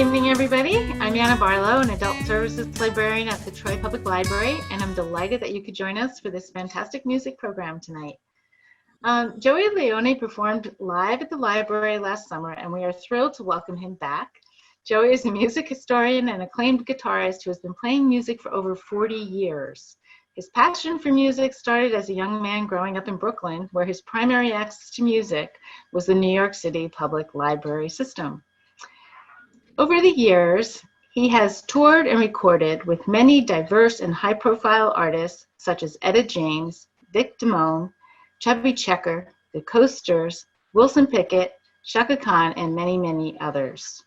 evening, everybody. I'm Anna Barlow, an Adult Services Librarian at the Troy Public Library, and I'm delighted that you could join us for this fantastic music program tonight. Joey Leone performed live at the library last summer, and we are thrilled to welcome him back. Joey is a music historian and acclaimed guitarist who has been playing music for over 40 years. His passion for music started as a young man growing up in Brooklyn, where his primary access to music was the New York City Public Library system. Over the years, he has toured and recorded with many diverse and high-profile artists such as Etta James, Vic Damone, Chubby Checker, The Coasters, Wilson Pickett, Chaka Khan, and many, many others.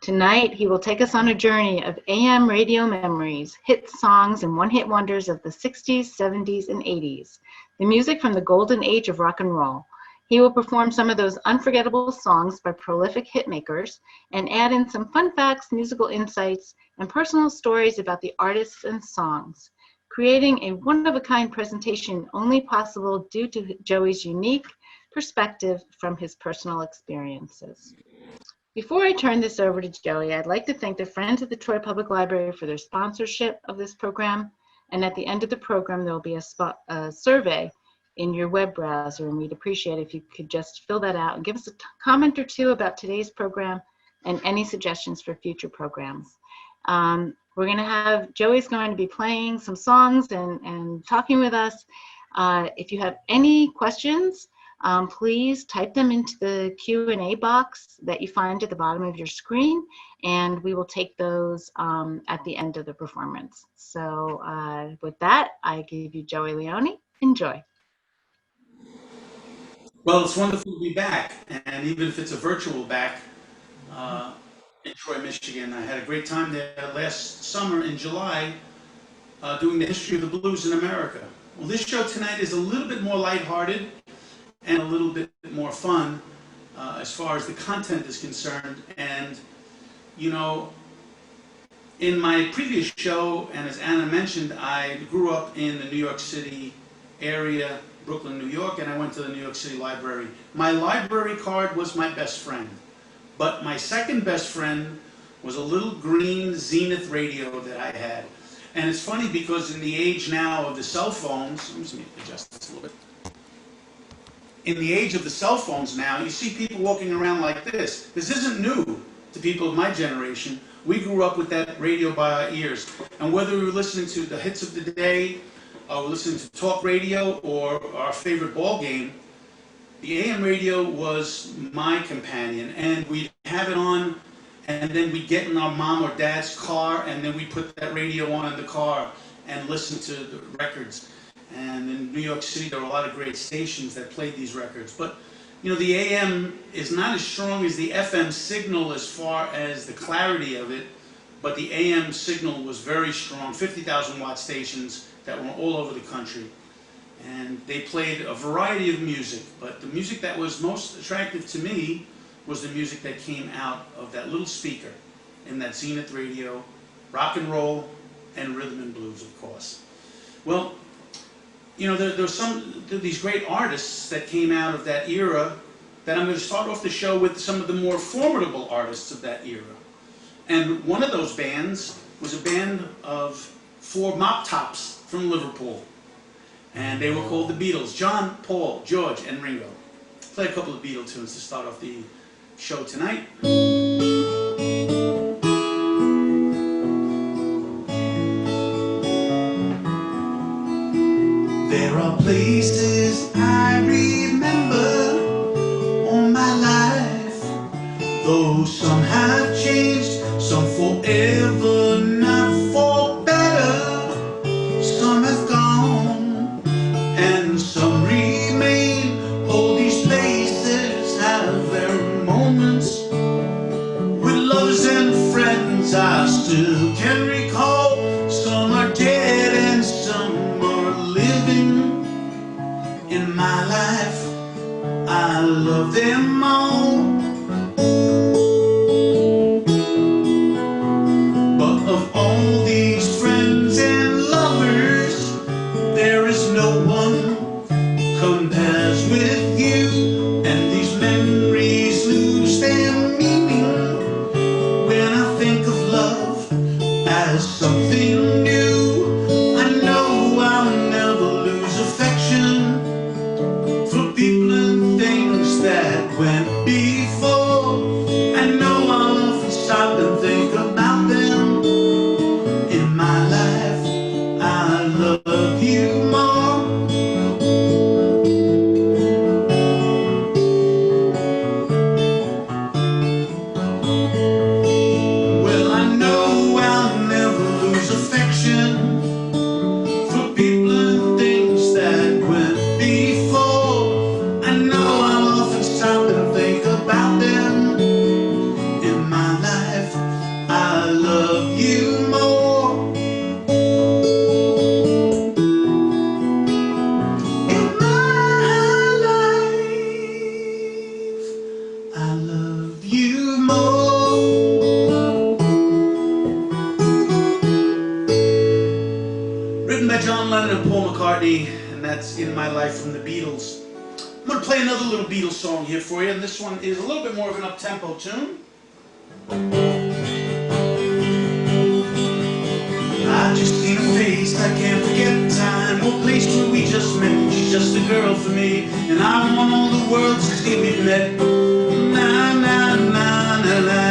Tonight, he will take us on a journey of AM radio memories, hit songs, and one-hit wonders of the 60s, 70s, and 80s, the music from the golden age of rock and roll. He will perform some of those unforgettable songs by prolific hitmakers and add in some fun facts, musical insights, and personal stories about the artists and songs, creating a one-of-a-kind presentation only possible due to Joey's unique perspective from his personal experiences. Before I turn this over to Joey, I'd like to thank the Friends of the Troy Public Library for their sponsorship of this program. And at the end of the program, there will be a survey in your web browser, and we'd appreciate if you could just fill that out and give us a comment or two about today's program and any suggestions for future programs. Joey's going to be playing some songs and talking with us. If you have any questions, please type them into the Q&A box that you find at the bottom of your screen, and we will take those at the end of the performance. So with that, I give you Joey Leone. Enjoy. Well, it's wonderful to be back, and even if it's a virtual back in Troy, Michigan. I had a great time there last summer in July doing the history of the blues in America. Well, this show tonight is a little bit more lighthearted and a little bit more fun as far as the content is concerned. And, you know, in my previous show, and as Anna mentioned, I grew up in the New York City area, Brooklyn, New York, and I went to the New York City Library. My library card was my best friend, but my second best friend was a little green Zenith radio that I had. And it's funny because in the age now of the cell phones, let me adjust this a little bit. In the age of the cell phones now, you see people walking around like this. This isn't new to people of my generation. We grew up with that radio by our ears. And whether we were listening to the hits of the day, or listening to talk radio, or our favorite ball game, the AM radio was my companion. And we'd have it on, and then we'd get in our mom or dad's car, and then we'd put that radio on in the car and listen to the records. And in New York City, there were a lot of great stations that played these records. But, you know, the AM is not as strong as the FM signal as far as the clarity of it, but the AM signal was very strong, 50,000 watt stations that were all over the country. And they played a variety of music, but the music that was most attractive to me was the music that came out of that little speaker in that Zenith radio, rock and roll and rhythm and blues, of course. Well, you know, there's these great artists that came out of that era that I'm going to start off the show with some of the more formidable artists of that era. And one of those bands was a band of 4 mop tops from Liverpool. And they were called the Beatles. John, Paul, George, and Ringo. Play a couple of Beatle tunes to start off the show tonight. There are places I remember all my life, though some have changed, some forever, not for better. Some have gone and some remain. All these places have their moments with lovers and friends I still can recall. Some are dead and some are living. In my life, I love them all. But of all these friends and lovers, there is no one compares with you. And these memories lose their meaning when I My Life from the Beatles. I'm going to play another little Beatles song here for you, and this one is a little bit more of an up-tempo tune. I just seen her face, I can't forget the time or place where we just met. She's just a girl for me, and I want all the world to see we've met. Na na na na na.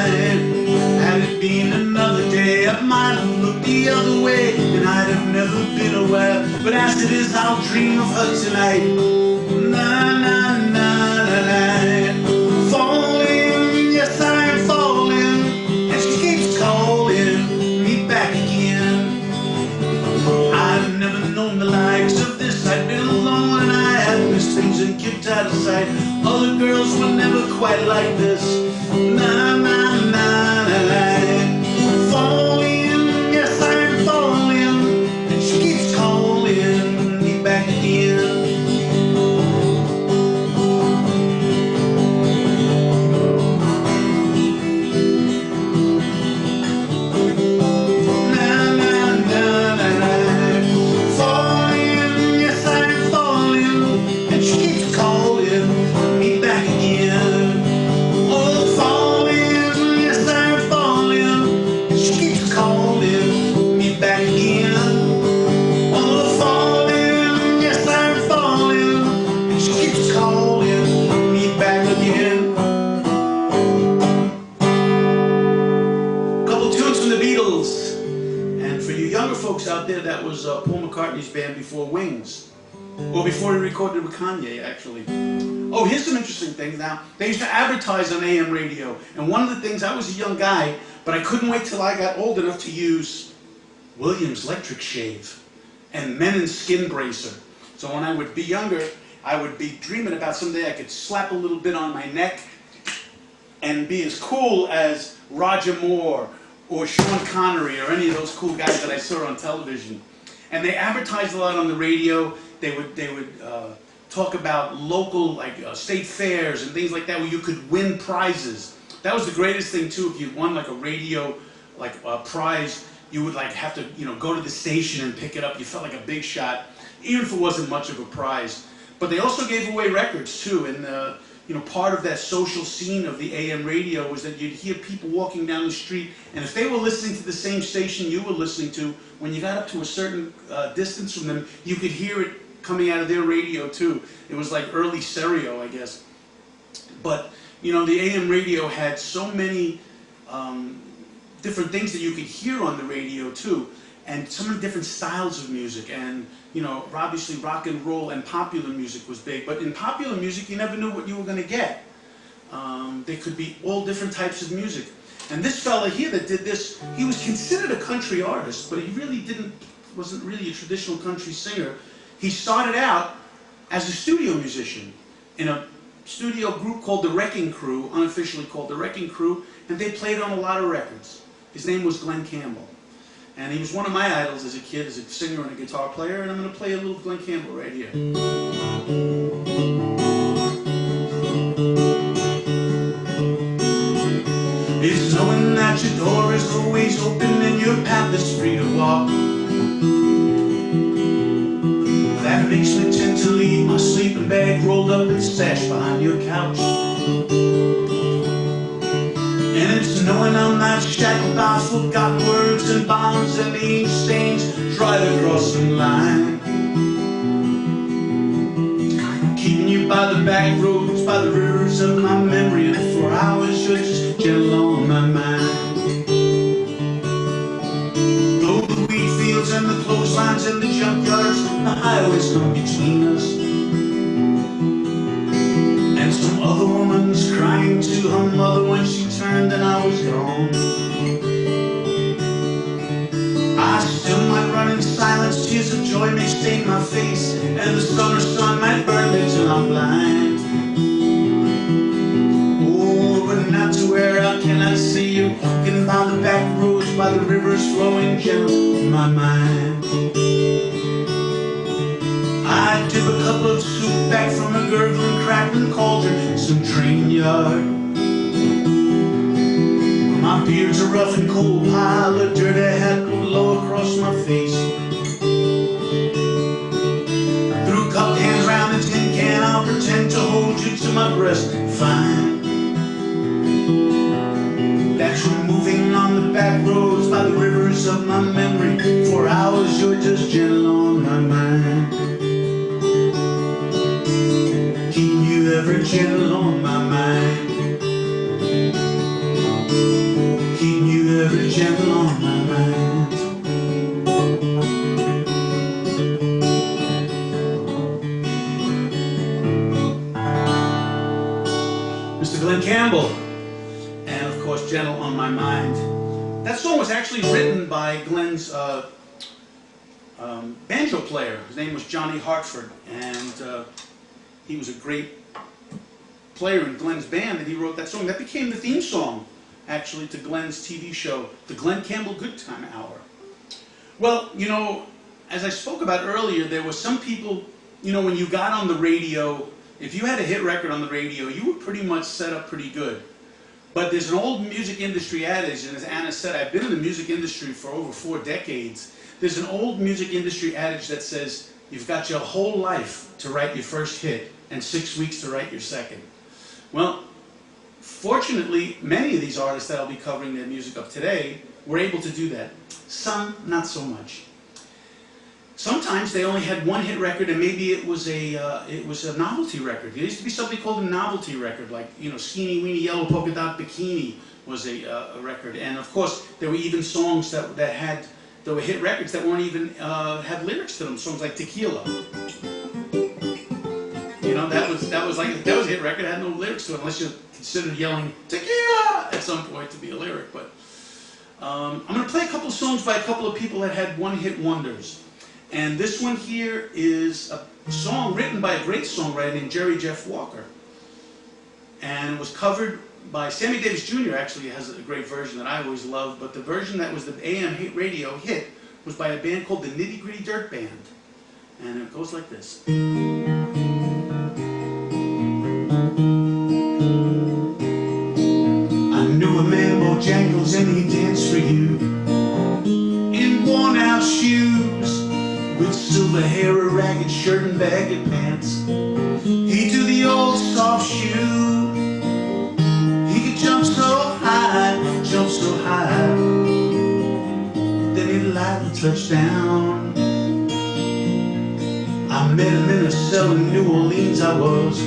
Had it been another day, I might have looked the other way, and I'd have never been aware. But as it is, I'll dream of her tonight. Na na na na na. Falling, yes I'm falling, and she keeps calling me back again. I've never known the likes of this. I'd been alone and I had missed things and kept out of sight. Other girls were never quite like this. Na na na na na. Falling, yes I'm falling, and she keeps calling me back again. Out there, that was Paul McCartney's band before Wings, or before he recorded with Kanye, actually. Oh, here's some interesting things now. They used to advertise on AM radio, and one of the things, I was a young guy, but I couldn't wait till I got old enough to use Williams Electric Shave and Menon Skin Bracer. So when I would be younger, I would be dreaming about someday I could slap a little bit on my neck and be as cool as Roger Moore or Sean Connery, or any of those cool guys that I saw on television. And they advertised a lot on the radio. They would talk about local, like state fairs and things like that, where you could win prizes. That was the greatest thing too. If you won like a radio, like a prize, you would like have to, go to the station and pick it up. You felt like a big shot, even if it wasn't much of a prize. But they also gave away records too, and part of that social scene of the AM radio was that you'd hear people walking down the street, and if they were listening to the same station you were listening to, when you got up to a certain distance from them, you could hear it coming out of their radio too. It was like early stereo, I guess. But, the AM radio had so many different things that you could hear on the radio too, and so many different styles of music, and obviously rock and roll and popular music was big, but in popular music you never knew what you were going to get. There could be all different types of music. And this fella here that did this, he was considered a country artist, but he really wasn't really a traditional country singer. He started out as a studio musician in a studio group called the Wrecking Crew, unofficially called the Wrecking Crew, and they played on a lot of records. His name was Glen Campbell. And he was one of my idols as a kid, as a singer and a guitar player, and I'm going to play a little Glen Campbell right here. It's knowing that your door is always open and your path is free to walk. That makes me tend to leave my sleeping bag rolled up and stashed behind your couch. And it's knowing I'm not shackled by forgotten words and bombs and the ink stains dried across the line. Keeping you by the back roads, by the rivers of my memory, and for hours you're just gentle on my mind. Though the wheat fields and the clotheslines and the junkyards, the highways come between us, and some other woman's crying to her mother when she turned and I was gone. I still might run in silence, tears of joy may stain my face, and the summer sun might burn me till I'm blind. Oh, but not to where I cannot see you, walking by the back roads, by the rivers flowing gentle in my mind. I dip a cup of soup back from a gurgling, crackling cauldron in some drain yard. My beard's a rough and cold pile of dirt, a hat pulled low across my face. Through cupped hands rest fine. That you're moving on the back roads by the rivers of my memory. For hours you're just gentle on my mind. Keeping you ever gentle on my mind. Keeping you ever gentle on my mind. Mr. Glen Campbell, and of course, Gentle on My Mind. That song was actually written by Glen's banjo player. His name was Johnny Hartford, and he was a great player in Glen's band, and he wrote that song. That became the theme song, actually, to Glen's TV show, The Glen Campbell Good Time Hour. Well, you know, as I spoke about earlier, there were some people, you know, when you got on the radio, if you had a hit record on the radio, you were pretty much set up pretty good. But there's an old music industry adage, and as Anna said, I've been in the music industry for over 4 decades. There's an old music industry adage that says, you've got your whole life to write your first hit and 6 weeks to write your second. Well, fortunately, many of these artists that I'll be covering their music of today were able to do that. Some, not so much. Sometimes they only had one hit record, and maybe it was a novelty record. There used to be something called a novelty record, like, you know, Skeeny Weeny Yellow Polka Dot Bikini was a record. And of course, there were even songs that were hit records that weren't even had lyrics to them. Songs like Tequila. You know, that was a hit record. It had no lyrics to it, unless you considered yelling Tequila at some point to be a lyric. But I'm going to play a couple songs by a couple of people that had one-hit wonders. And this one here is a song written by a great songwriter named Jerry Jeff Walker. And it was covered by Sammy Davis Jr. Actually has a great version that I always loved, but the version that was the AM hit radio hit was by a band called the Nitty Gritty Dirt Band. And it goes like this. I knew a man Bojangles and he danced for you in worn-out shoes, with silver hair, a ragged shirt, and baggy pants. He'd do the old soft shoe. He could jump so high, then he'd lightly touch down. I met him in a cell in New Orleans, I was.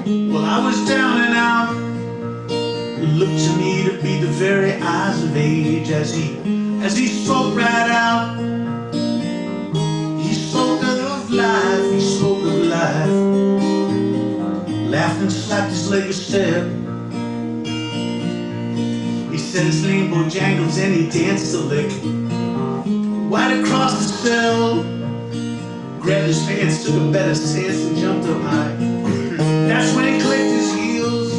Well, I was down and out. It looked to me to be the very eyes of age as he spoke right out. He spoke of life, laughed and slapped his leg a step. He said his name Bojangles and he danced a lick. Right across the cell, grabbed his pants, took a better stance and jumped up high. That's when he clicked his heels.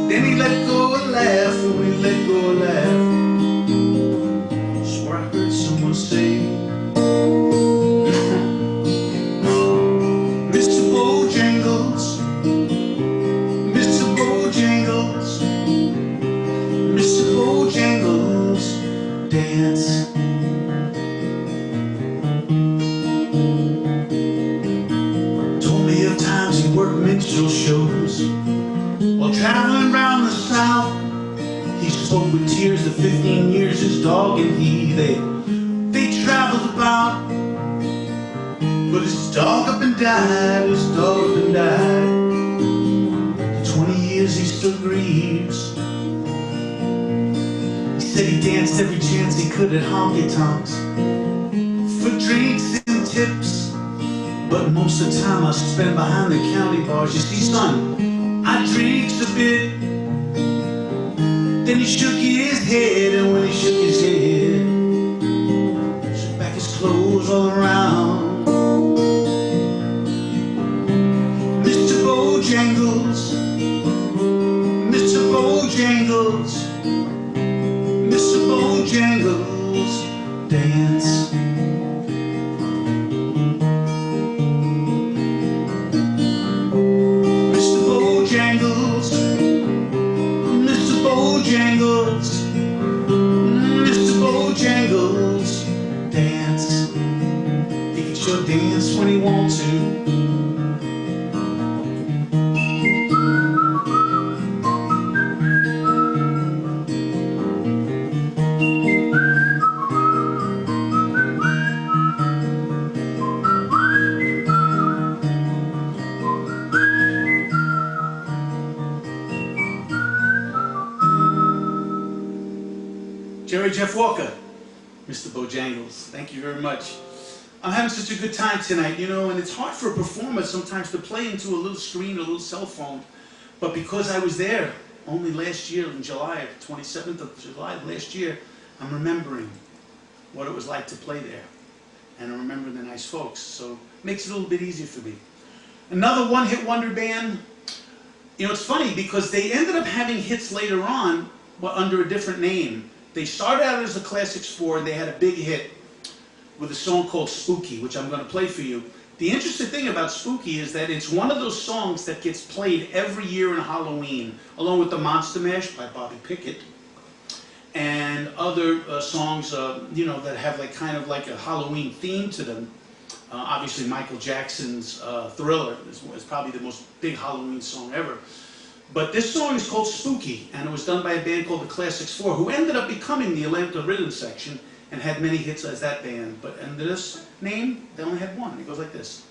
Then he let go a laugh, and when he let go a laugh, swore I heard someone say, Mr. Bojangles, Mr. Bojangles, Mr. Bojangles, dance. Told me of times he worked minstrel shows while traveling around the South. He spoke with tears of 15 years his dog and he, they traveled about. But his dog up and died, his dog up and died. 20 years he still grieves. He said he danced every chance he could at honky-tonks for drinks and tips. But most of the time I spend behind the county bars. You see, son, I drinks a bit. Then he shook his head, and when he shook his head, shook back his clothes all around. Mr. Bojangles, Mr. Bojangles, Mr. Bojangles, dance. Bojangles, Mr. Bojangles, Mr. Bojangles, dance. He can sure dance when he wants to. Jeff Walker, Mr. Bojangles. Thank you very much. I'm having such a good time tonight, you know, and it's hard for a performer sometimes to play into a little screen, a little cell phone. But because I was there only last year in July, 27th of July last year, I'm remembering what it was like to play there. And I'm remembering the nice folks, so it makes it a little bit easier for me. Another one-hit wonder band. You know, it's funny because they ended up having hits later on, but under a different name. They started out as the Classics 4, and they had a big hit with a song called Spooky, which I'm going to play for you. The interesting thing about Spooky is that it's one of those songs that gets played every year in Halloween, along with the Monster Mash by Bobby Pickett, and other songs, you know, that have like kind of like a Halloween theme to them. Obviously, Michael Jackson's Thriller is probably the most big Halloween song ever. But this song is called Spooky, and it was done by a band called the Classics 4, who ended up becoming the Atlanta Rhythm Section and had many hits as that band. But under this name, they only had one. It goes like this.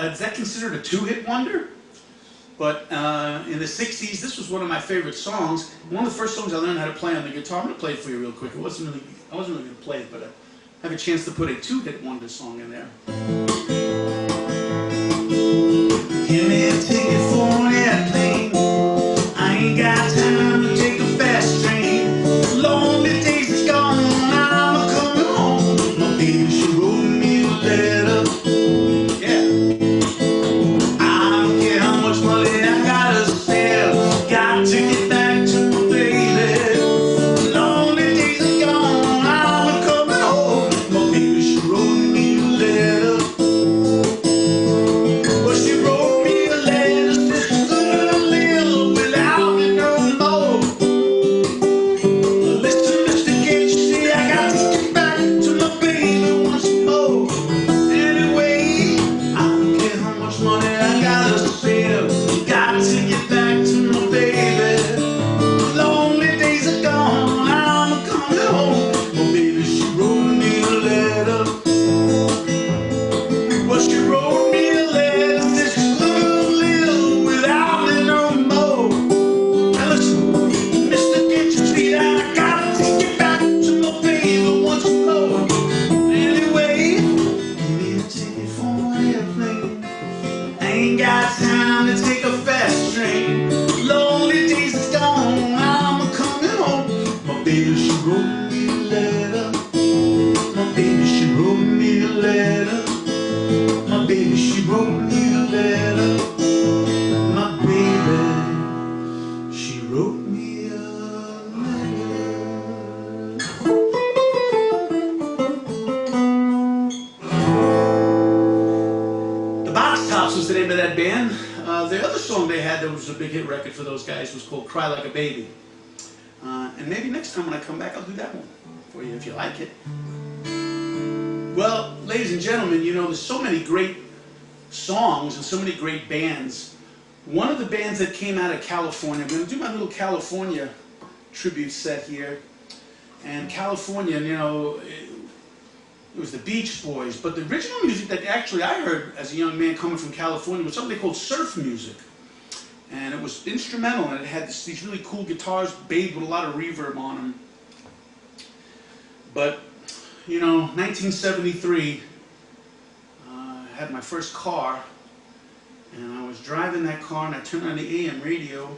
Is that considered a two-hit wonder? But in the 60s, this was one of my favorite songs. One of the first songs I learned how to play on the guitar. I'm going to play it for you real quick. I wasn't really going to play it, but I have a chance to put a two-hit wonder song in there. Give me a ticket for an airplane. I ain't got time to take a fast train. Lonely days is gone, I'm coming home. My baby, she wrote me a letter. song they had that was a big hit record for those guys was called Cry Like a Baby. And maybe next time when I come back, I'll do that one for you if you like it. Well, ladies and gentlemen, you know, there's so many great songs and so many great bands. One of the bands that came out of California, I'm going to do my little California tribute set here. And California, you know, it was the Beach Boys, but the original music that actually I heard as a young man coming from California was something they called surf music. And it was instrumental, and it had these really cool guitars, bathed with a lot of reverb on them. But, you know, 1973, I had my first car, and I was driving that car, and I turned on the AM radio.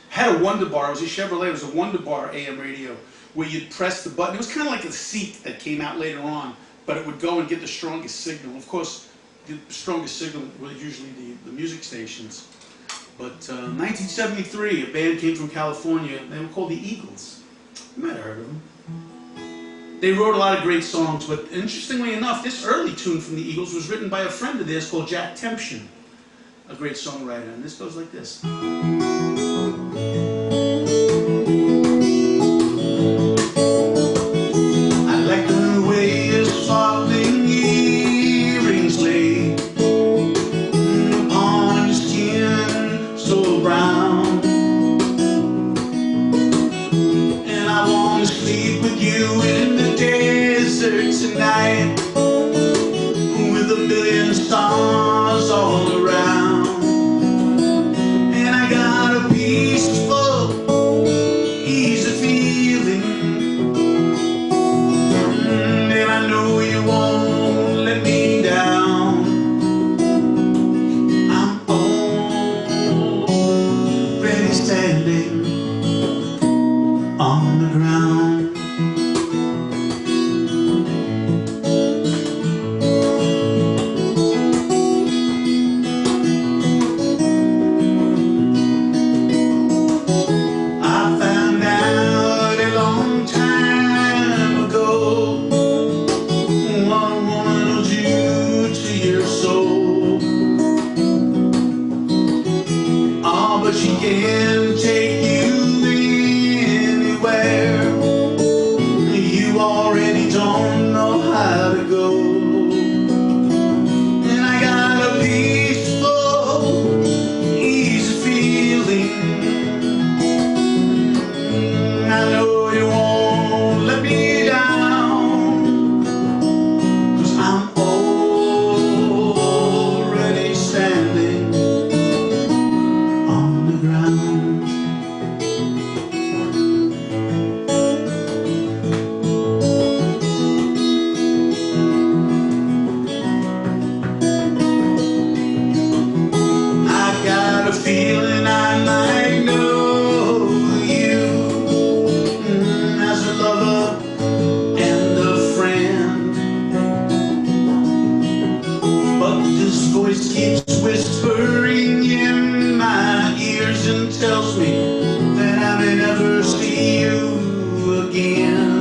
Had a Wonder Bar. It was a Chevrolet. It was a Wonder Bar AM radio, where you'd press the button. It was kind of like a seat that came out later on, but it would go and get the strongest signal. Of course, the strongest signal was usually the music stations. But 1973, a band came from California. They were called the Eagles. You might have heard of them. They wrote a lot of great songs, but interestingly enough, this early tune from the Eagles was written by a friend of theirs called Jack Tempchin, a great songwriter. And this goes like this. Tonight, with a billion stars all around, and I got a peaceful, easy feeling, and I know you won't let me down. I'm already standing on the ground. She can take you anywhere. You already don't know how to go. And I got a peaceful, easy feeling. I know you won't let me down, 'cause I'm already standing on the ground. I got a feeling I might know you as a lover and a friend, but this voice keeps whispering in my ears and tells me that I may never see you again.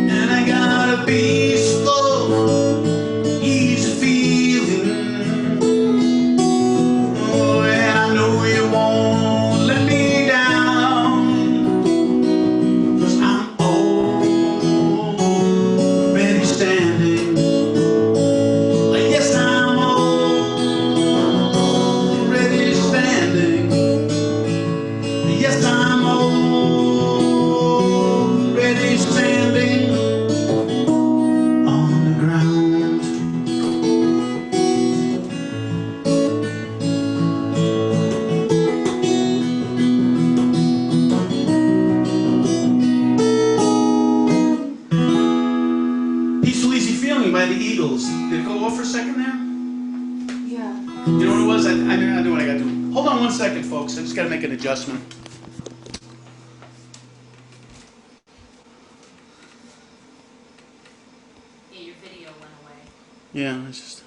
And I got a peaceful, easy feeling. Oh, and I know you won't let me down, 'cause I'm already standing. Yes, I'm already standing. Yes, I'm already standing on the ground. Peaceful, Easy Feeling by the Eagles. Did it go off for a second there? Yeah. You know what it was? I knew what I got to do. Hold on one second, folks. I just got to make an adjustment. Yeah, your video went away. Yeah, it's just...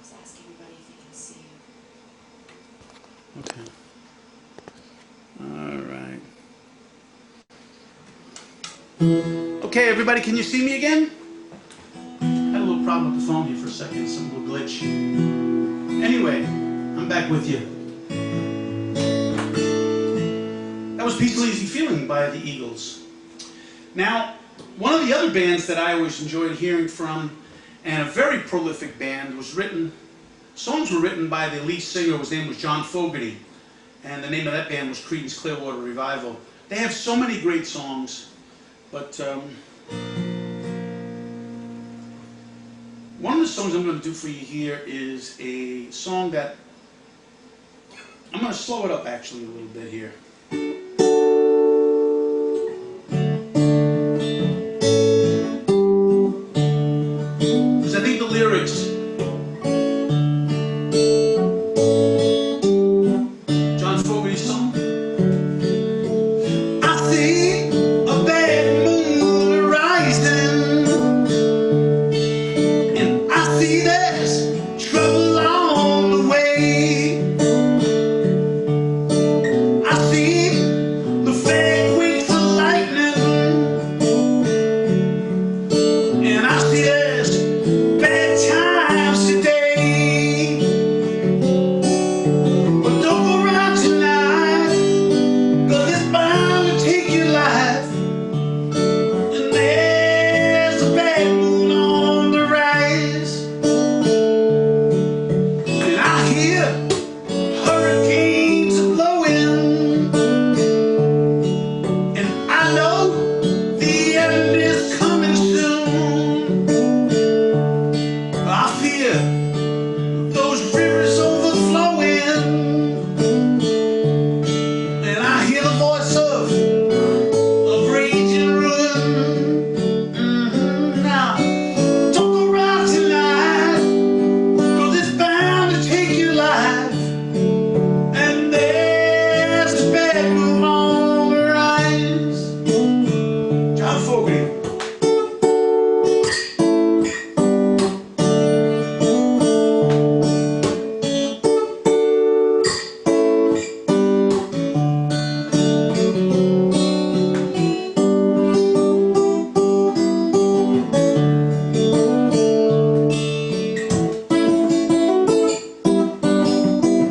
Just ask everybody if they can see you. Okay. All right. Okay, everybody, can you see me again? I had a little problem with the phone here for a second. second, some little glitch. Anyway, I'm back with you. That was Peaceful Easy Feeling by the Eagles. Now, one of the other bands that I always enjoyed hearing from, and a very prolific band, songs were written by the lead singer, whose name was John Fogerty, and the name of that band was Creedence Clearwater Revival. They have so many great songs, but one of the songs I'm going to do for you here is a song that, I'm going to slow it up actually a little bit here. Because I think the lyrics, John Fogerty's song. I see a bad moon rising, and I see there's trouble on the way. I see the fake winks of lightning, and I see there's bad times today. But don't go around tonight, 'cause it's bound to take your life. And there's a bad moon on the rise, and I hear hurricanes are blowing, and I know the end is coming soon. I fear those rivers overflowing, and I hear the voice of raging ruin. Now, don't go around tonight, 'cause it's bound to take your life. And there's a bad moon on the rise. John Fogerty.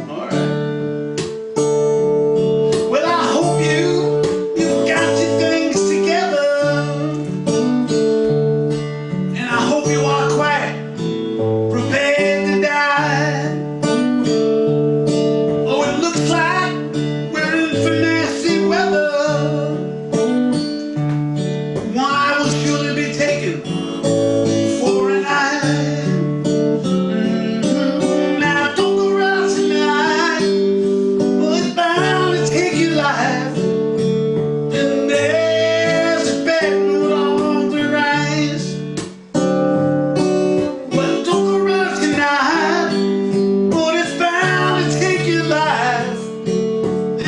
All right. Well, I hope you've got your things together, and I hope you are quite prepared to die. Oh, it looks like we're in for nasty weather. One eye will surely be taken for an eye. Now, don't go around tonight, well, it's bound to take your life. And there's a bad mood on the rise. Well, don't go around tonight, but it's bound to take your life.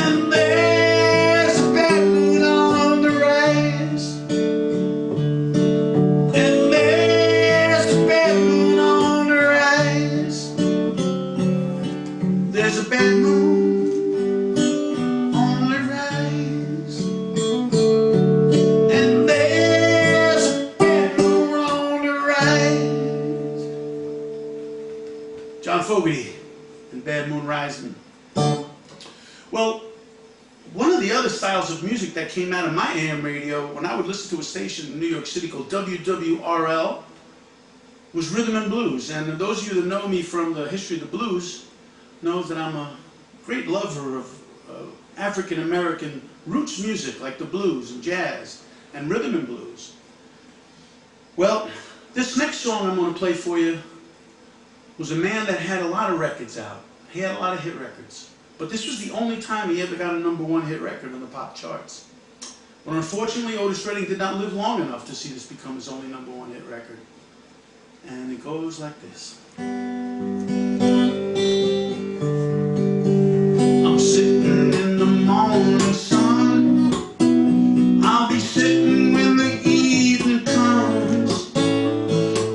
And there's a bad mood on the rise. And there's a bad mood on the rise. There's a bad moon on the rise. And there's a bad moon on the rise. John Fogerty and Bad Moon Rising. Well, one of the other styles of music that came out of my AM radio when I would listen to a station in New York City called WWRL was rhythm and blues. And those of you that know me from the history of the blues know that I'm a great lover of African American roots music like the blues and jazz and rhythm and blues. Well, this next song I'm going to play for you was a man that had a lot of records out. He had a lot of hit records. But this was the only time he ever got a #1 hit record on the pop charts. But unfortunately, Otis Redding did not live long enough to see this become his only #1 hit record. And it goes like this. I'm sitting in the morning sun. I'll be sitting when the evening comes.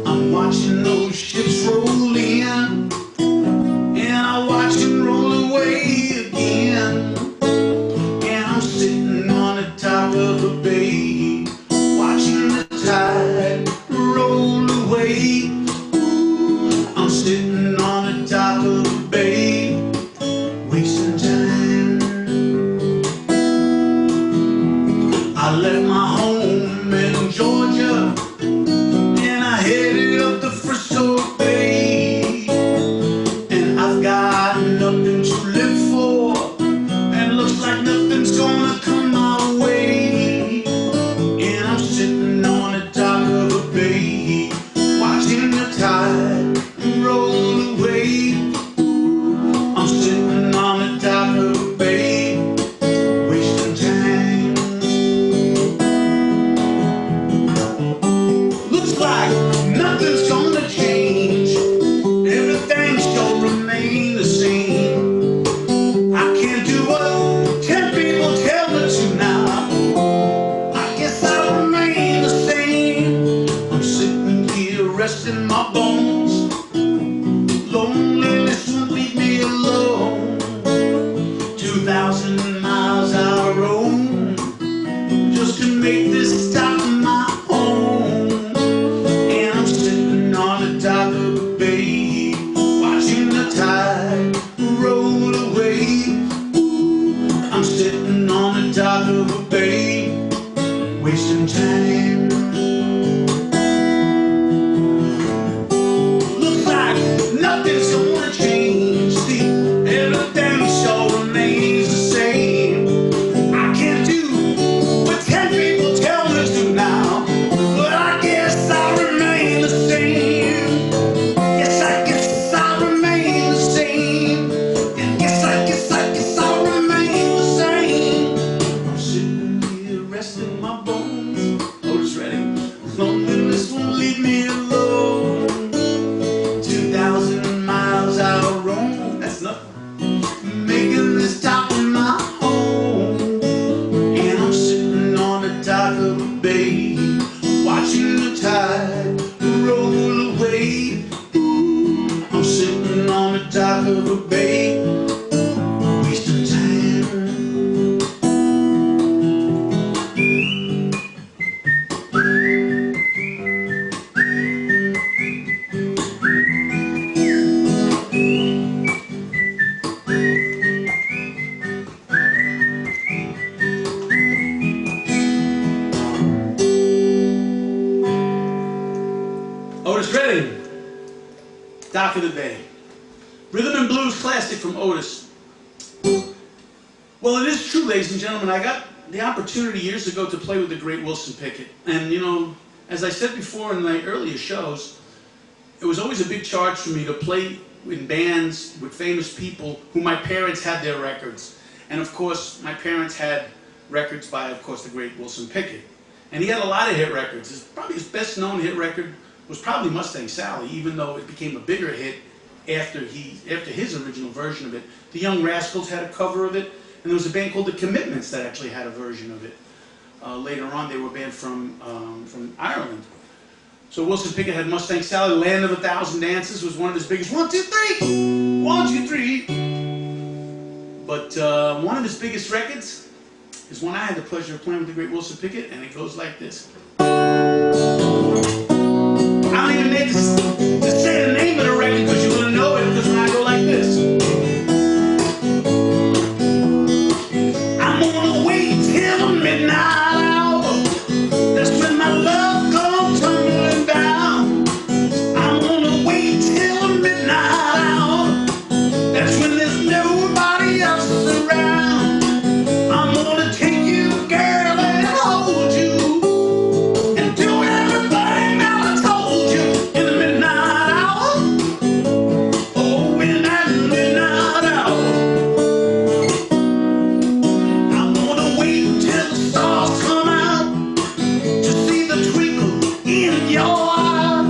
I'm watching those ships roll in, and I watch them roll away again. And I'm sitting on the top of a bay, watching the tide roll away. Ooh, the dock of a bay, wasting time. Otis Redding, Dock of the Bay. Rhythm and blues classic from Otis. Well, it is true, ladies and gentlemen, I got the opportunity years ago to play with the great Wilson Pickett. And you know, as I said before in my earlier shows, it was always a big charge for me to play in bands with famous people who my parents had their records. And of course, my parents had records by, of course, the great Wilson Pickett. And he had a lot of hit records. Probably his best known hit record was probably Mustang Sally, even though it became a bigger hit after his original version of it. The Young Rascals had a cover of it, and there was a band called The Commitments that actually had a version of it. Later on, they were a band from Ireland. So Wilson Pickett had Mustang Sally. Land of a Thousand Dances was one of his biggest. 1, 2, 3! 1, 2, 3! But one of his biggest records is one I had the pleasure of playing with the great Wilson Pickett, and it goes like this. I don't even need to say the name of the record because you're going to know it, because when I go like this. I'm gonna wait till the midnight hour. That's when my love comes tumbling down. I'm gonna wait till the midnight hour. That's when there's nobody else around. I'm gonna take you, girl, and hold you, and do everything that I told you in the midnight hour. Oh, in that midnight hour. I'm gonna wait till the stars come out to see the twinkle in your eye.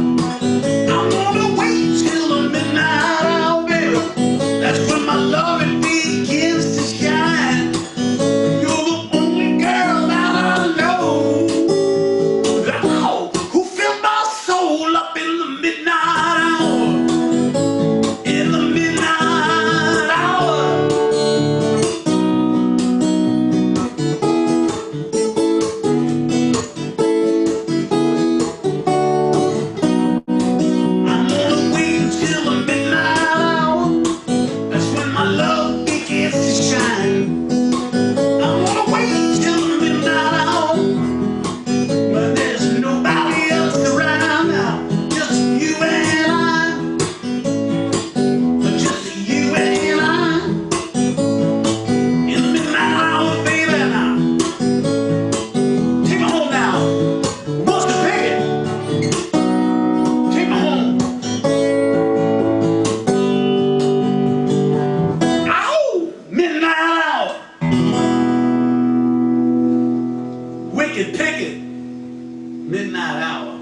I'm gonna wait till the midnight hour, baby. That's when my love it begins to shine. You're the only girl that I know, who filled my soul up in the midnight hour. In the midnight hour. I'm gonna wait till the midnight hour. That's when my love begins to shine. I'm gonna wait till the midnight hour, when there's nobody else around now. Just you and I. Just you and I. In the midnight hour, baby, now. Take me home now. Wilson Pickett. Take me home. Ow! Midnight hour. Wicked Pickett. Midnight hour.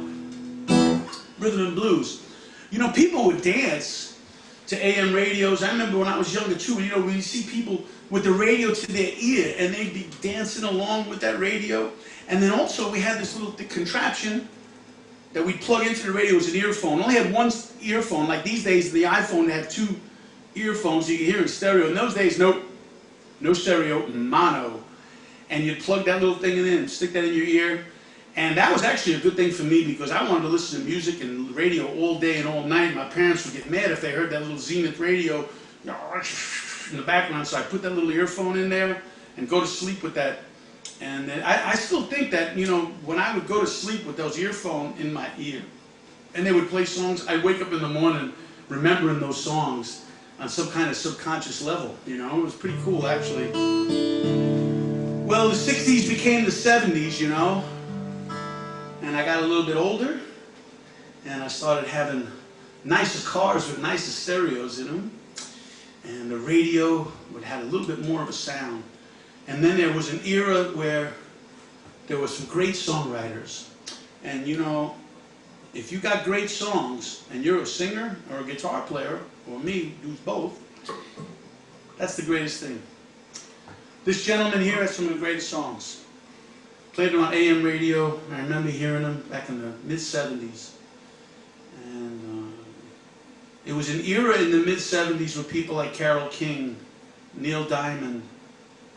Rhythm and blues. You know, people would dance to AM radios. I remember when I was younger too, you know, when you see people with the radio to their ear and they'd be dancing along with that radio. And then also we had this little contraption that we'd plug into the radio. It was an earphone. Only had one earphone. Like these days, the iPhone had 2 earphones you could hear in stereo. In those days, no stereo, mono. And you'd plug that little thing in and stick that in your ear. And that was actually a good thing for me because I wanted to listen to music and radio all day and all night. My parents would get mad if they heard that little Zenith radio in the background. So I put that little earphone in there and go to sleep with that. And I still think that, you know, when I would go to sleep with those earphones in my ear and they would play songs, I'd wake up in the morning remembering those songs on some kind of subconscious level. You know, it was pretty cool actually. Well, the 60s became the 70s, you know. And I got a little bit older, and I started having nicer cars with nicer stereos in them, and the radio would have a little bit more of a sound. And then there was an era where there were some great songwriters, and you know, if you got great songs, and you're a singer or a guitar player, or me, who's both, that's the greatest thing. This gentleman here has some of the greatest songs. Played them on AM radio. I remember hearing them back in the mid-70s. And It was an era in the mid-'70s with people like Carole King, Neil Diamond,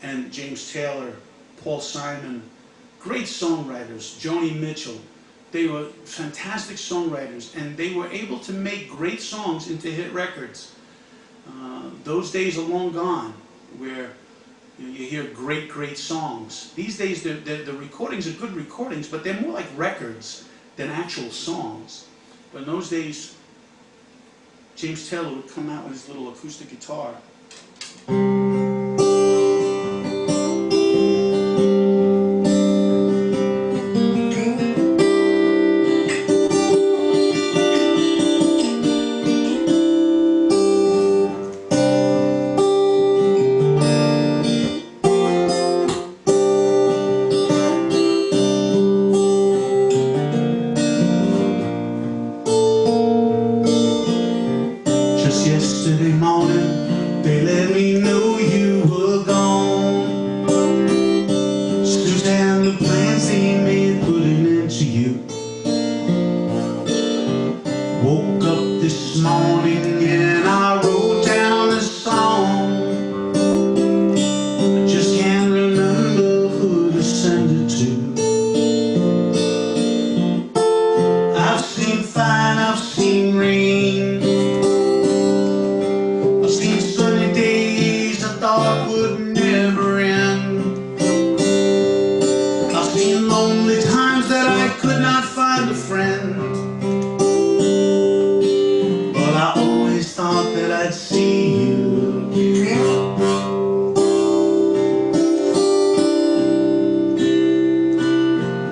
and James Taylor, Paul Simon, great songwriters, Joni Mitchell. They were fantastic songwriters, and they were able to make great songs into hit records. Those days are long gone, where you hear great songs. These days, the recordings are good recordings, but they're more like records than actual songs. But in those days, James Taylor would come out with his little acoustic guitar. Yesterday morning, they let me know you were gone. Suzanne, the plans they made put an end to you. Woke up this morning and I wrote down this song. I just can't remember who to send it to. I've seen fire, I've seen rain. Would never end. I've seen lonely times that I could not find a friend, but I always thought that I'd see you again.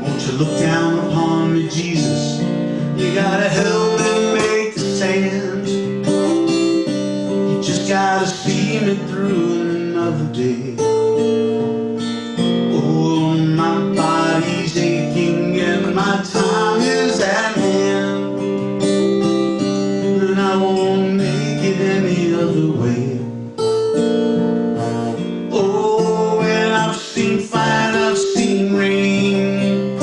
Won't you look down upon me, Jesus? You gotta help me make a stand. You just gotta see me through another day. Oh, my body's aching and my time is at hand, and I won't make it any other way. Oh, and I've seen fire, I've seen rain.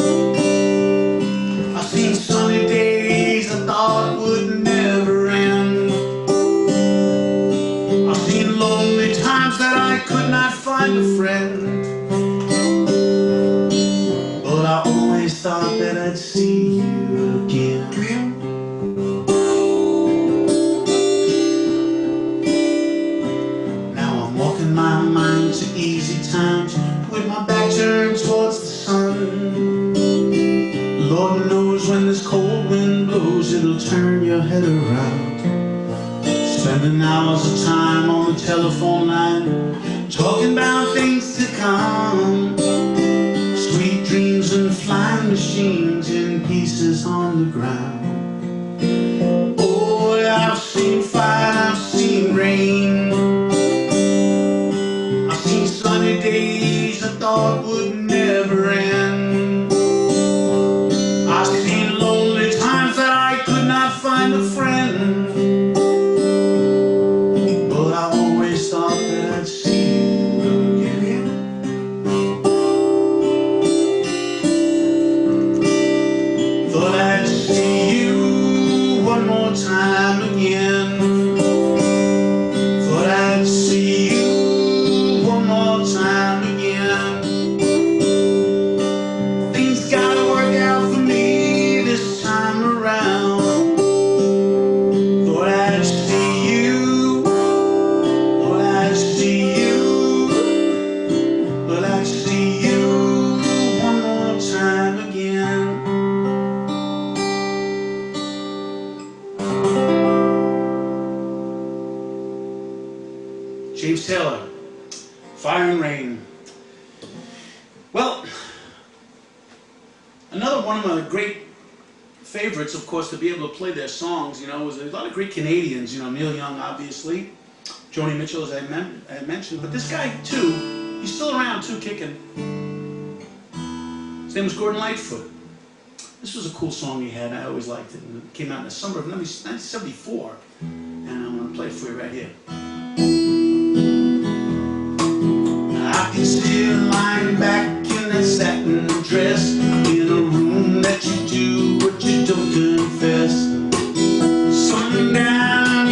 I've seen sunny days I thought would never end. I've seen lonely times that I could not find a friend, but I always thought that I'd see you again. Now I'm walking my mind to easy times with my back turned towards the sun. Lord knows when this cold wind blows, it'll turn your head around. Spending hours of time on the telephone line, talking about things to come. Sweet dreams and flying machines in pieces on the ground. Oh, I've seen fire, I've seen rain. I've seen sunny days I thought would never end. I've seen lonely times that I could not find a friend, thought that I'd see you again. Thought I'd see you one more time again. Thought I'd see you one more time again. Things gotta work out for me this time around. Thought I'd see you. James Taylor, Fire and Rain. Well, another one of my great favorites, of course, to be able to play their songs, you know, was a lot of great Canadians, you know, Neil Young, obviously, Joni Mitchell, as I mentioned, but this guy, too, he's still around, too, kicking. His name was Gordon Lightfoot. This was a cool song he had, I always liked it, and it came out in the summer of 1974, and I'm going to play it for you right here. I can see you lying back in that satin dress, in a room that you do but you don't confess. Sundown,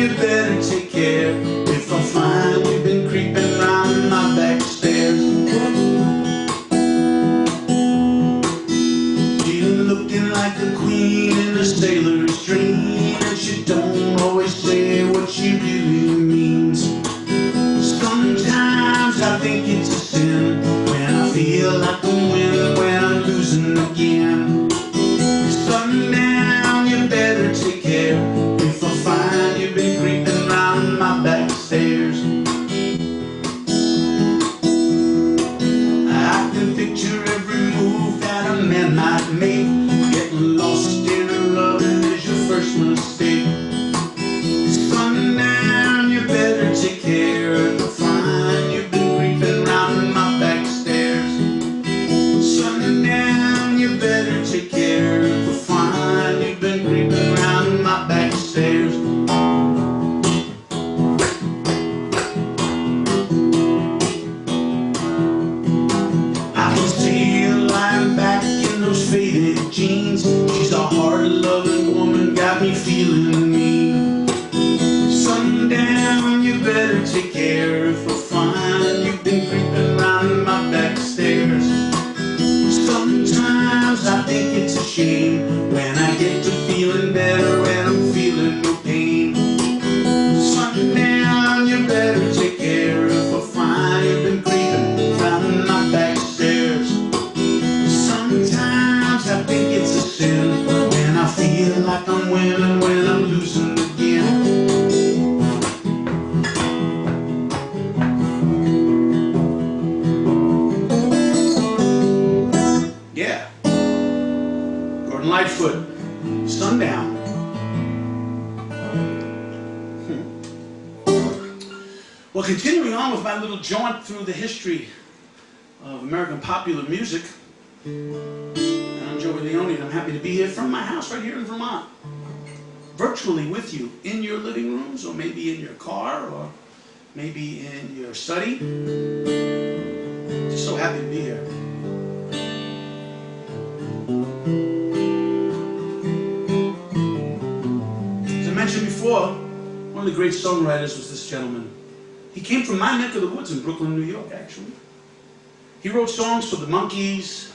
sin, when I feel like I'm winning, when I'm losing again. Sundown, you better take care, if I find you've been creeping round my back stairs. I can picture every move that a man might make. Getting lost in love is your first mistake. Sundown, you better take care, if I find you've been creeping round my back stairs. Sundown, you better take care, if I find you've been creeping round my back stairs. I can see her lying back in those faded jeans. She's a hard-loving woman, got me feeling mean. Sundown, you better take care, if I find you've been creeping round my back stairs. Sometimes I think it's a shame, when I get to feeling better, when I'm feeling no pain. Sundown, you better take care, if I find you've been creeping round my back stairs. Sometimes I think it's a sin, when I feel like I'm winning, when I'm losing again. Yeah, Gordon Lightfoot, Sundown. Well, continuing on with my little jaunt through the history of American popular music, I'm Joey Leone, and I'm happy to be here from my house right here in Vermont, virtually with you in your living rooms, or maybe in your car, or maybe in your study. Just so happy to be here. As I mentioned before, one of the great songwriters was this gentleman. He came from my neck of the woods in Brooklyn, New York, actually. He wrote songs for the Monkees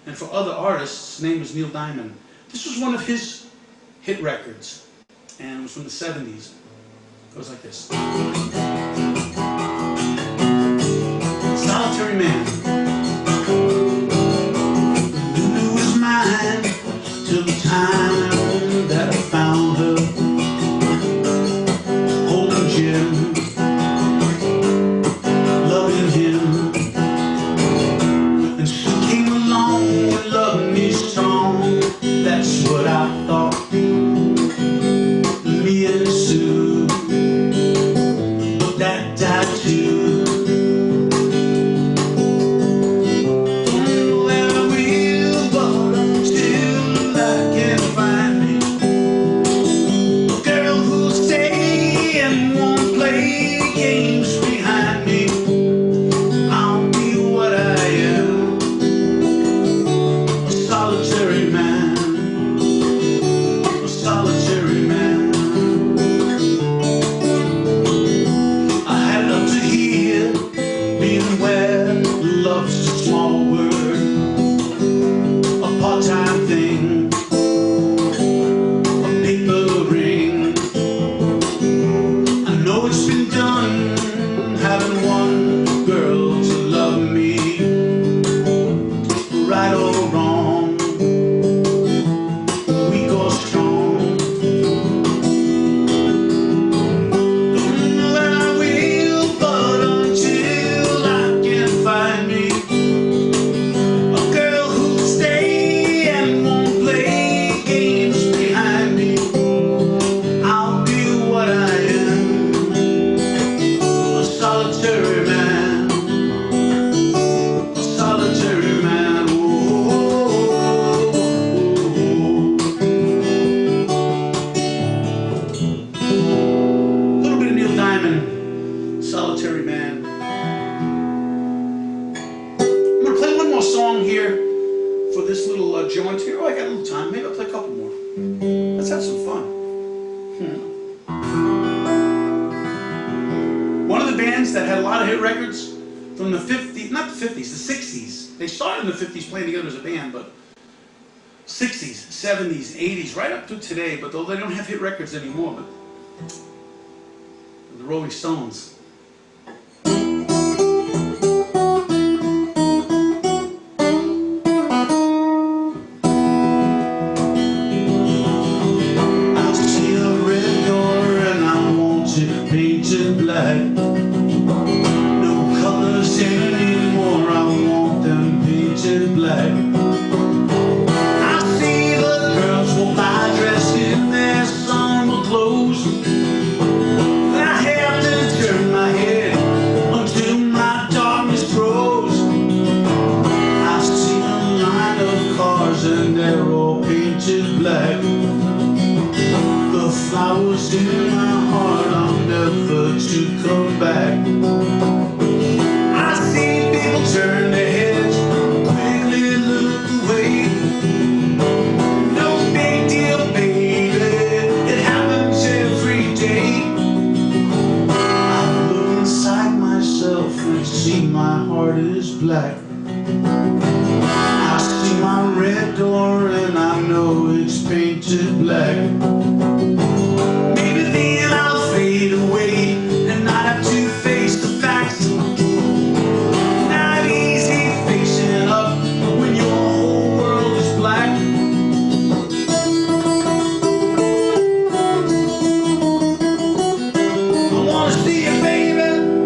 and for other artists. His name was Neil Diamond. This was one of his hit records, and it was from the 70s. It goes like this. Solitary Man. Lulu was mine till the time that I found her. Holding Jim, loving him. And she came along and loved me strong. That's what I thought. Me and Sue, but that died too. That had a lot of hit records from the 50s, not the 50s, the 60s. They started in the 50s playing together as a band, but 60s, 70s, 80s, right up to today, but though they don't have hit records anymore, but the Rolling Stones. No colors anymore, I want them painted black. I see the girls walk by dressed in their summer clothes. I have to turn my head until my darkness grows. I see a line of cars and they're all painted black. The flowers in my heart are never to come back. I see people turn their heads, quickly look away. No big deal, baby, it happens every day. I look inside myself and see my heart is black. I see my red door and I know it's painted black. Maybe then I'll fade away and not have to face the facts. Not easy facing up when your whole world is black. I wanna see you, baby,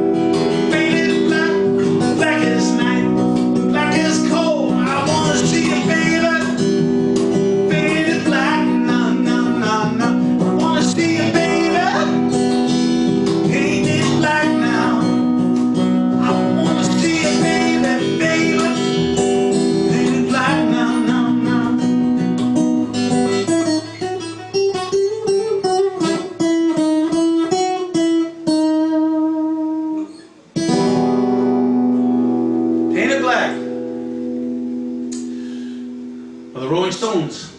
faded black, black as night, black as cold. I wanna see you, baby, faded black, no, no, no, no. I wanna see you, baby, faded black now. I wanna see you, baby, baby, faded black now, no, no. Painted Black by the Rolling Stones.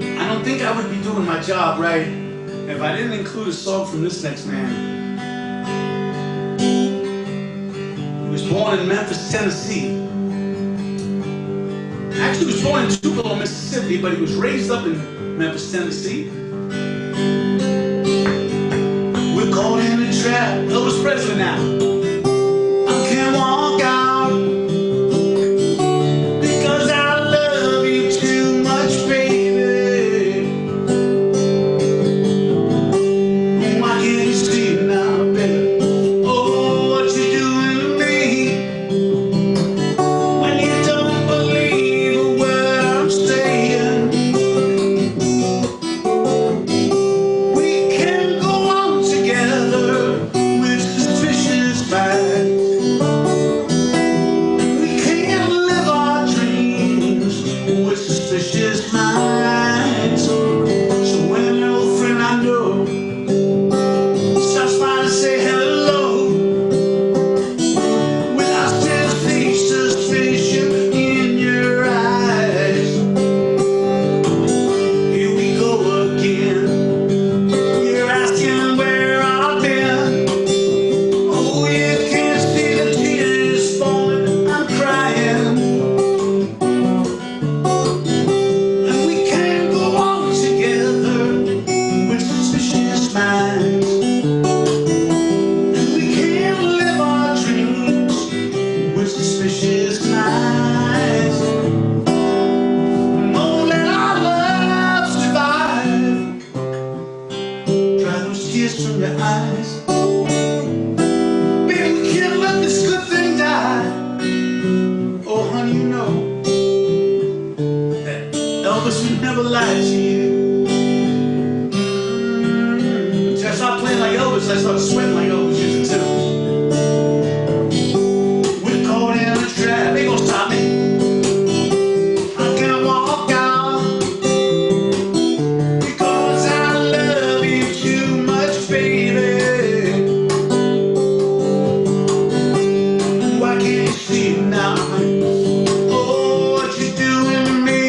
I don't think I would be doing my job right if I didn't include a song from this next man. He was born in Memphis, Tennessee. Actually, he was born in Tupelo, Mississippi, but he was raised up in Memphis, Tennessee. We're caught in a trap. Elvis Presley now. I can't walk out because I love you too much, baby. Why can't you see now, baby? Oh, what you doing to me when you don't believe a word I'm saying? We can go on together with suspicious minds. We can't live our dreams with suspicious minds. So when an old friend I know stops by to say hello, will I still see suspicion in your eyes? Here we go again. You're asking where I've been. Oh, you can't see the tears falling. I'm crying. And we can't go on together with suspicious minds. And we can't live our dreams with suspicious minds. Oh, let our love survive. Dry those tears from your eyes. Baby, we can't let this good thing die. Oh, honey, you know that Elvis would never lie to you. So I started playing like Elvis, I started sweating like Elvis used to too. We're caught in a trap, they gon' stop me. I can't walk out because I love you too much, baby. Why can't you see now? Oh, what you doing to me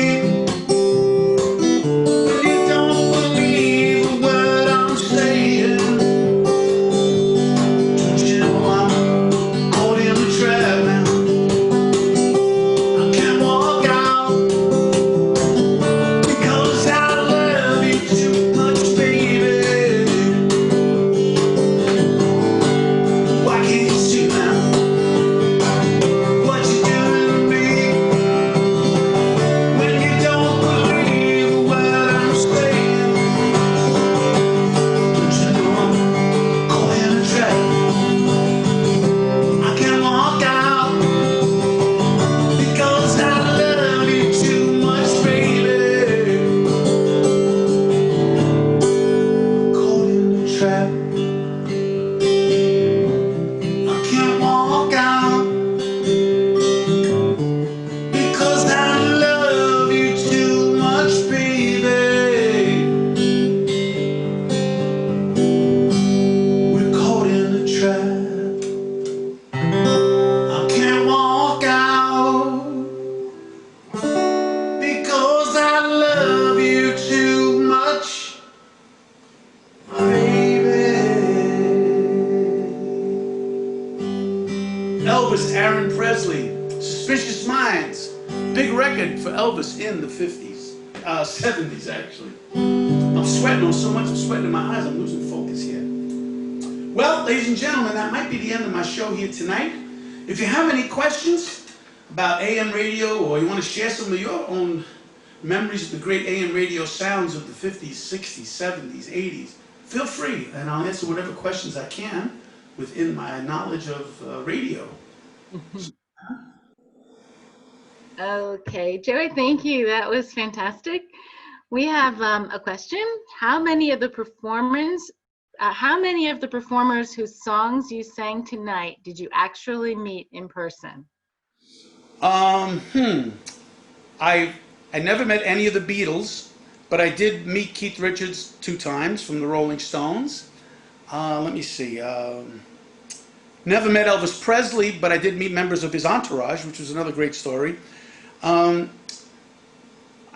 when you don't believe a word I'm saying? Elvis, Aaron Presley, Suspicious Minds. Big record for Elvis in the 50s, 70s actually. I'm sweating on so much, I'm sweating in my eyes, I'm losing focus here. Well, ladies and gentlemen, that might be the end of my show here tonight. If you have any questions about AM radio, or you want to share some of your own memories of the great AM radio sounds of the 50s, 60s, 70s, 80s, feel free, and I'll answer whatever questions I can within my knowledge of radio. Okay, Joey, thank you. That was fantastic. We have a question. How many of the performers whose songs you sang tonight did you actually meet in person? I never met any of the Beatles, but I did meet Keith Richards 2 times from the Rolling Stones. Let me see. Never met Elvis Presley, but I did meet members of his entourage, which was another great story. I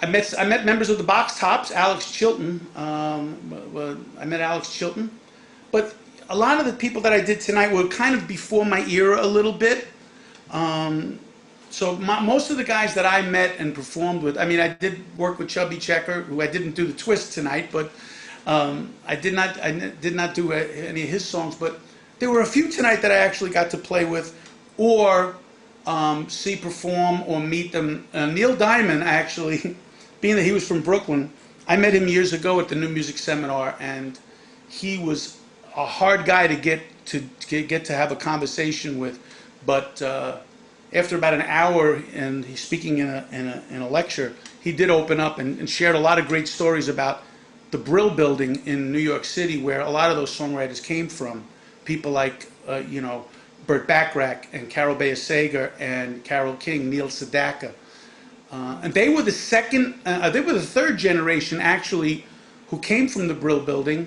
met members of the Box Tops, Alex Chilton. I met Alex Chilton. But a lot of the people that I did tonight were kind of before my era a little bit. So most of the guys that I met and performed with, I mean, I did work with Chubby Checker, who I didn't do the twist tonight, but I did not do any of his songs. But there were a few tonight that I actually got to play with, or see perform or meet them. Neil Diamond, actually, being that he was from Brooklyn, I met him years ago at the New Music Seminar, and he was a hard guy to get to have a conversation with. But after about an hour, and he's speaking in a lecture, he did open up and shared a lot of great stories about the Brill Building in New York City, where a lot of those songwriters came from. People like Burt Bacharach and Carol Bayer Sager and Carole King, Neil Sedaka. And they were the third generation actually who came from the Brill Building.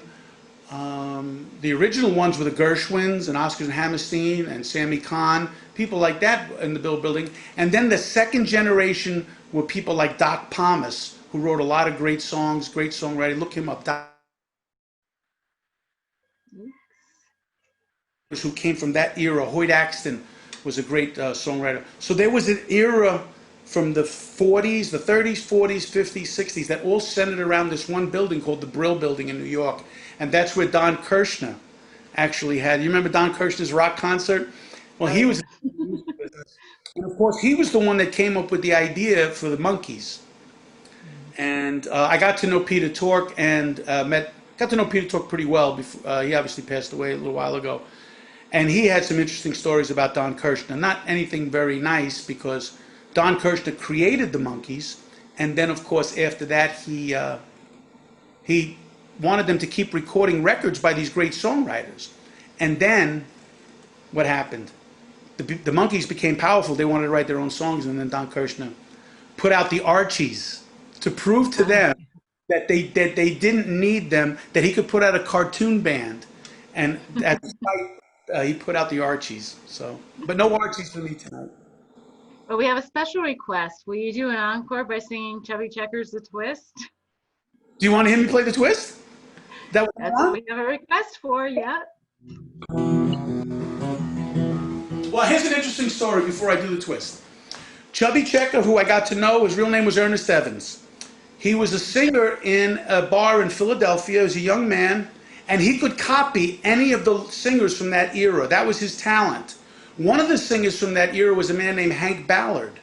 The original ones were the Gershwins and Oscar and Hammerstein and Sammy Kahn, people like that in the Brill Building. And then the second generation were people like Doc Pomus, who wrote a lot of great songs, great songwriting. Look him up, Doc, who came from that era. Hoyt Axton was a great songwriter. So there was an era from the 40s, the 30s, 40s, 50s, 60s that all centered around this one building called the Brill Building in New York. And that's where Don Kirshner actually had. You remember Don Kirshner's rock concert? Well, he was, and of course, he was the one that came up with the idea for the Monkees. And I got to know Peter Tork and got to know Peter Tork pretty well. Before, he obviously passed away a little while ago. And he had some interesting stories about Don Kirshner. Not anything very nice, because Don Kirshner created the Monkees, and then, of course, after that, he wanted them to keep recording records by these great songwriters. And then, what happened? The Monkees became powerful. They wanted to write their own songs, and then Don Kirshner put out the Archies to prove to them that they didn't need them, that he could put out a cartoon band. And at the site, he put out the Archies. So, but no Archies for me tonight. Well, we have a special request. Will you do an encore by singing Chubby Checker's The Twist? Do you want to hear me play the twist? That's what we have a request for, yeah. Well, here's an interesting story before I do the twist. Chubby Checker, who I got to know, his real name was Ernest Evans. He was a singer in a bar in Philadelphia. He was a young man, and he could copy any of the singers from that era. That was his talent. One of the singers from that era was a man named Hank Ballard.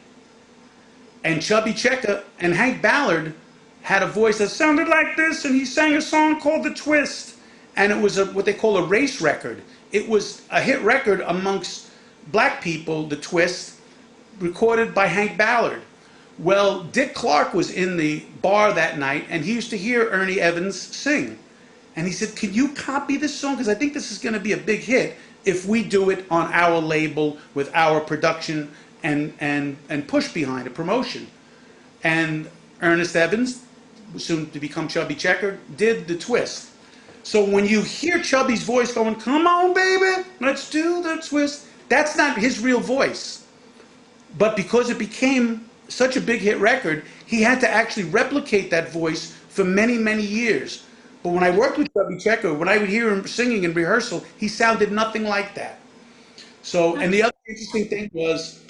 And Chubby Checker and Hank Ballard had a voice that sounded like this, and he sang a song called The Twist. And it was what they call a race record. It was a hit record amongst black people, The Twist, recorded by Hank Ballard. Well, Dick Clark was in the bar that night, and he used to hear Ernie Evans sing. And he said, "Can you copy this song? Because I think this is going to be a big hit if we do it on our label with our production and push behind a promotion." And Ernest Evans, soon to become Chubby Checker, did The Twist. So when you hear Chubby's voice going, "Come on, baby, let's do the twist," that's not his real voice. But because it became such a big hit record, he had to actually replicate that voice for many, many years. But when I worked with Chubby Checker, when I would hear him singing in rehearsal, he sounded nothing like that. So, and the other interesting thing was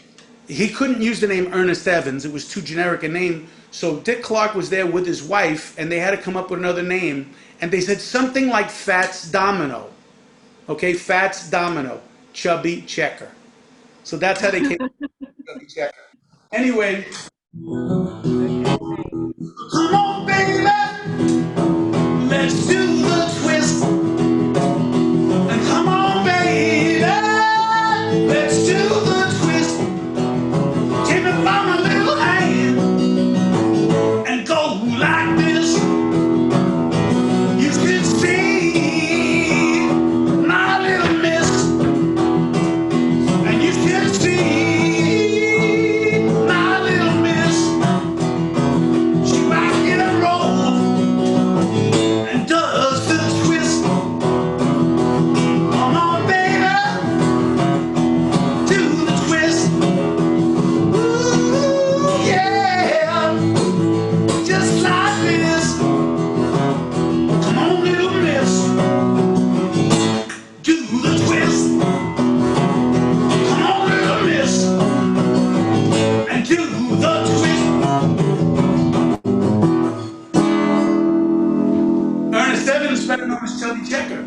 he couldn't use the name Ernest Evans. It was too generic a name. So Dick Clark was there with his wife, and they had to come up with another name. And they said something like Fats Domino. Okay, Fats Domino, Chubby Checker. So that's how they came up with Chubby Checker. Anyway, Okay, great. come on, baby, let's do the twist. And come on, baby, let's do the twist. Take me by my little hand and go like this. You can see my little miss, and you can see my little miss. She rock and roll and does the twist. Come on, baby, do the twist. Ooh, yeah, just like this. Come on, little miss, do the twist. Come on, little miss, and do the twist. Ernest Evans, better known as Chubby Checker,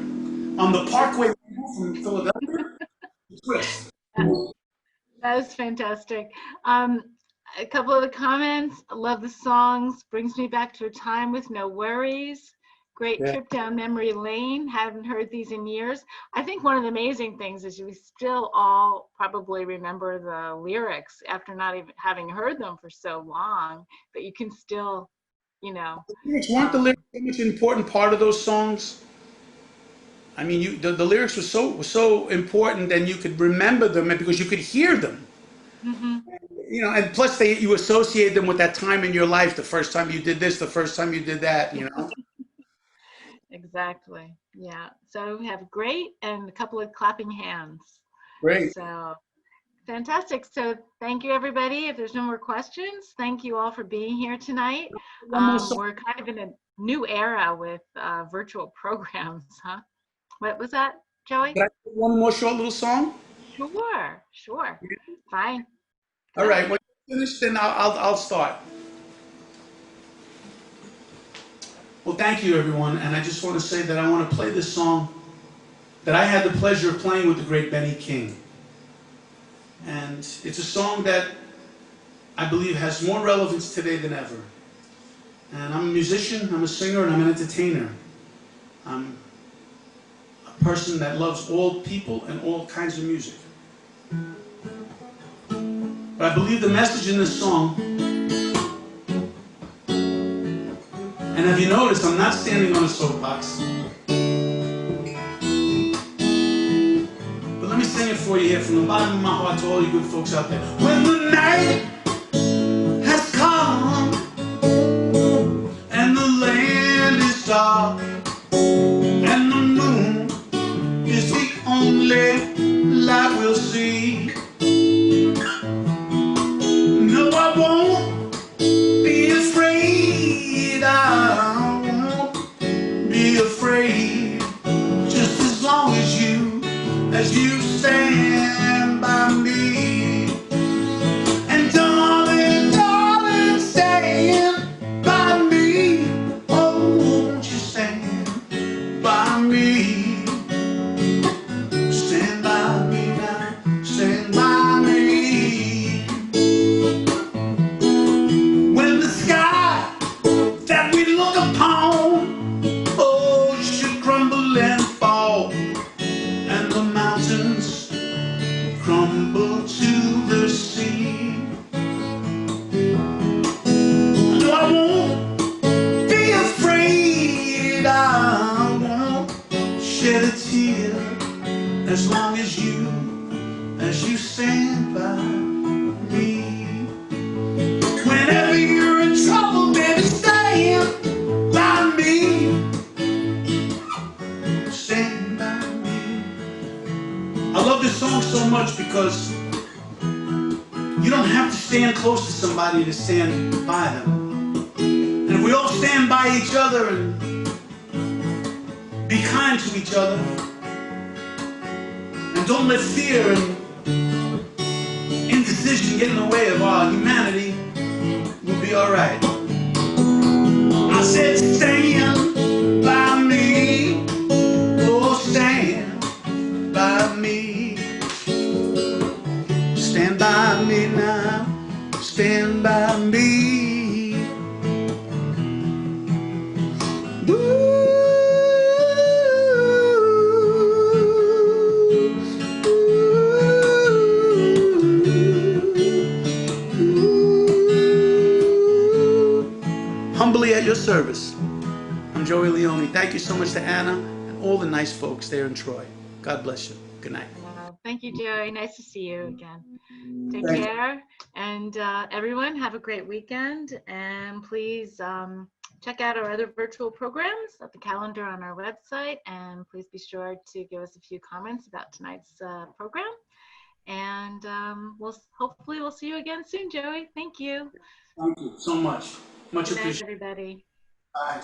on the Parkway from Philadelphia. Twist. That was fantastic. A couple of the comments. I love the songs. Brings me back to a time with no worries. Great Yeah. trip down memory lane. Haven't heard these in years. I think one of the amazing things is we still all probably remember the lyrics after not even having heard them for so long, but you can still, Weren't the lyrics so much important part of those songs? I mean, the lyrics were so important, and you could remember them because you could hear them. mhm. And plus you associate them with that time in your life, the first time you did this, the first time you did that. Exactly. Yeah. So we have great and a couple of clapping hands. Great. So fantastic. So thank you, everybody. If there's no more questions, thank you all for being here tonight. One more song. We're kind of in a new era with virtual programs, huh? What was that, Joey? Can I do one more short little song? Sure. Fine. All right. When you finish, then I'll start. Well, thank you, everyone. And I just want to say that I want to play this song that I had the pleasure of playing with the great Benny King. And it's a song that I believe has more relevance today than ever. And I'm a musician, I'm a singer, and I'm an entertainer. I'm a person that loves all people and all kinds of music. But I believe the message in this song, and have you noticed I'm not standing on a soapbox, but let me sing it for you here from the bottom of my heart to all you good folks out there. When the night has come and the land is dark and the moon is the only light we'll see, no, I won't be afraid. I won't be afraid, just as long as you stand by me. And darling, darling, stand by me. Oh, won't you stand by me? Stand by me now, stand by me. When the sky that we look upon, oh, should crumble and fall, and the mountains crumble to the sea, no, I won't be afraid. I won't shed a tear as long as you stand by me. Whenever you're in trouble, baby, stand by me. Stand by me. I love this song so much because you don't have to stand close to somebody to stand by them. And if we all stand by each other and be kind to each other and And don't let fear and indecision get in the way of our humanity. We'll be all right. I said, stand by me. Oh, stand by me. Stand by me now. Stand by me. Humbly at your service. I'm Joey Leone. Thank you so much to Anna and all the nice folks there in Troy. God bless you. Good night. Thank you, Joey. Nice to see you again. Take Thank you. care. And everyone, have a great weekend. And please check out our other virtual programs at the calendar on our website. And please be sure to give us a few comments about tonight's program. And hopefully we'll see you again soon, Joey. Thank you. Thank you so much. Much Good night, appreciated. everybody. Bye.